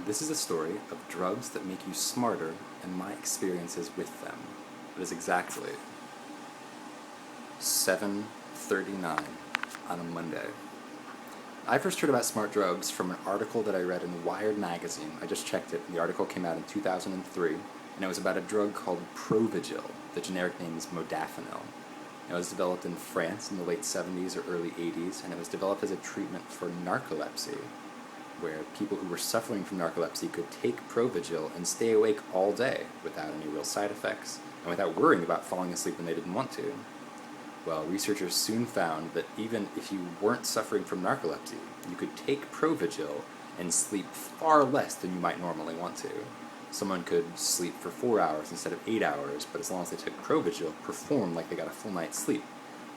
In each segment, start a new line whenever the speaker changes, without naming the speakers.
This is a story of drugs that make you smarter and my experiences with them. It is exactly 7:39 on a Monday. I first heard about smart drugs from an article that I read in Wired magazine. I just checked it, and the article came out in 2003, and it was about a drug called Provigil. The generic name is Modafinil. It was developed in France in the late 70s or early 80s, and it was developed as a treatment for narcolepsy, where people who were suffering from narcolepsy could take Provigil and stay awake all day without any real side effects, and without worrying about falling asleep when they didn't want to. Well, researchers soon found that even if you weren't suffering from narcolepsy, you could take Provigil and sleep far less than you might normally want to. Someone could sleep for 4 hours instead of 8 hours, but as long as they took Provigil, perform like they got a full night's sleep.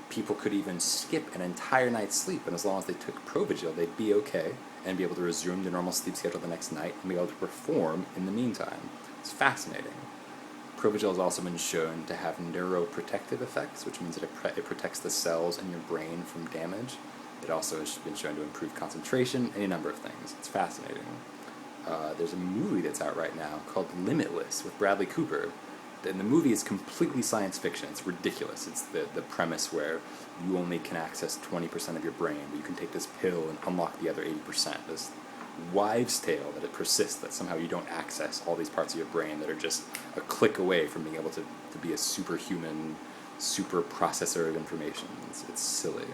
People could even skip an entire night's sleep, and as long as they took Provigil, they'd be okay and be able to resume their normal sleep schedule the next night and be able to perform in the meantime. It's fascinating. Provigil has also been shown to have neuroprotective effects, which means that it protects the cells in your brain from damage. It also has been shown to improve concentration, any number of things. It's fascinating. There's a movie that's out right now called Limitless with Bradley Cooper. And the movie is completely science fiction. It's ridiculous. It's the premise where you only can access 20% of your brain, but you can take this pill and unlock the other 80%. This wives' tale that it persists, that somehow you don't access all these parts of your brain that are just a click away from being able to be a superhuman, super processor of information. It's silly.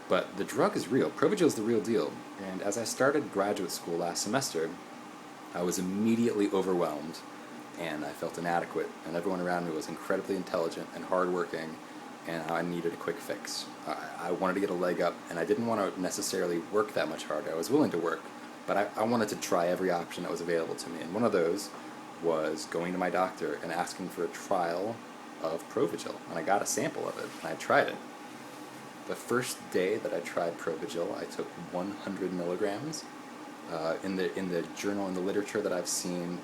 But the drug is real. Provigil is the real deal. And as I started graduate school last semester, I was immediately overwhelmed, and I felt inadequate, and everyone around me was incredibly intelligent and hardworking, and I needed a quick fix. I wanted to get a leg up, and I didn't want to necessarily work that much harder. I was willing to work, but I wanted to try every option that was available to me, and one of those was going to my doctor and asking for a trial of Provigil, and I got a sample of it, and I tried it. The first day that I tried Provigil, I took 100 milligrams. In the journal, in the literature that I've seen,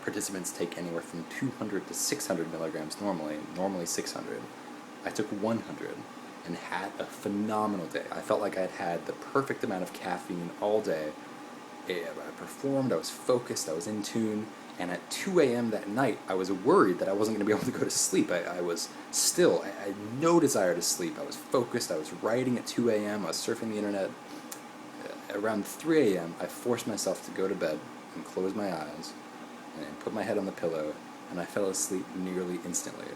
participants take anywhere from 200 to 600 milligrams normally 600. I took 100 and had a phenomenal day. I felt like I'd had the perfect amount of caffeine all day. I performed, I was focused, I was in tune, and at 2 a.m. that night, I was worried that I wasn't going to be able to go to sleep. I was still, I had no desire to sleep. I was focused, I was writing at 2 a.m., I was surfing the internet. Around 3 a.m., I forced myself to go to bed and close my eyes and put my head on the pillow, and I fell asleep nearly instantly.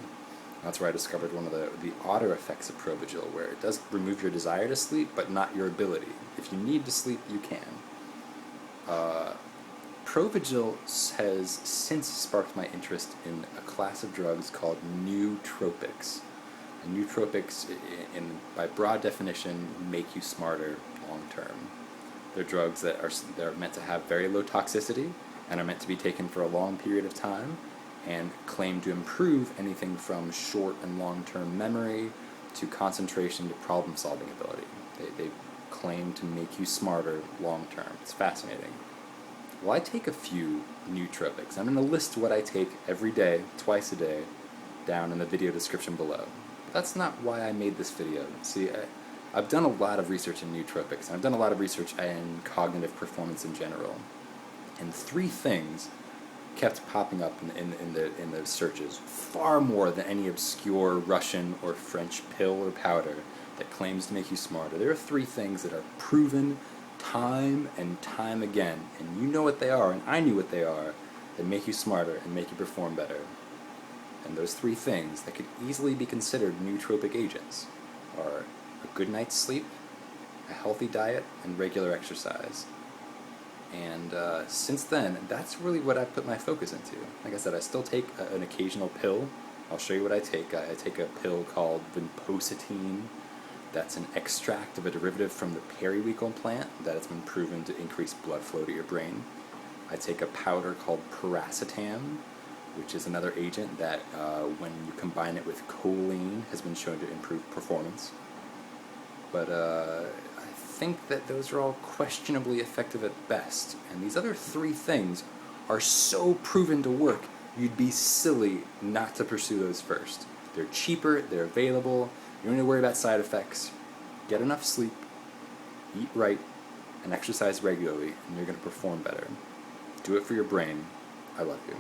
That's where I discovered one of the odder effects of Provigil, where it does remove your desire to sleep, but not your ability. If you need to sleep, you can. Provigil has since sparked my interest in a class of drugs called nootropics. And nootropics, by broad definition, make you smarter long term. They're drugs that they're meant to have very low toxicity and are meant to be taken for a long period of time, and claim to improve anything from short and long-term memory to concentration to problem-solving ability. They claim to make you smarter long-term. It's fascinating. Well, I take a few nootropics. I'm going to list what I take every day, twice a day, down in the video description below. But that's not why I made this video. See, I've done a lot of research in nootropics, and I've done a lot of research in cognitive performance in general. And three things kept popping up in the searches, far more than any obscure Russian or French pill or powder that claims to make you smarter. There are three things that are proven time and time again, and you know what they are, and I knew what they are, that make you smarter and make you perform better. And those three things that could easily be considered nootropic agents are a good night's sleep, a healthy diet, and regular exercise. And since then, that's really what I put my focus into. Like I said, I still take an occasional pill. I'll show you what I take. I take a pill called Vinpocetine. That's an extract of a derivative from the periwinkle plant that has been proven to increase blood flow to your brain. I take a powder called Piracetam, which is another agent that, when you combine it with choline, has been shown to improve performance. But I think that those are all questionably effective at best. And these other three things are so proven to work, you'd be silly not to pursue those first. They're cheaper, they're available, you don't need to worry about side effects. Get enough sleep, eat right, and exercise regularly, and you're going to perform better. Do it for your brain. I love you.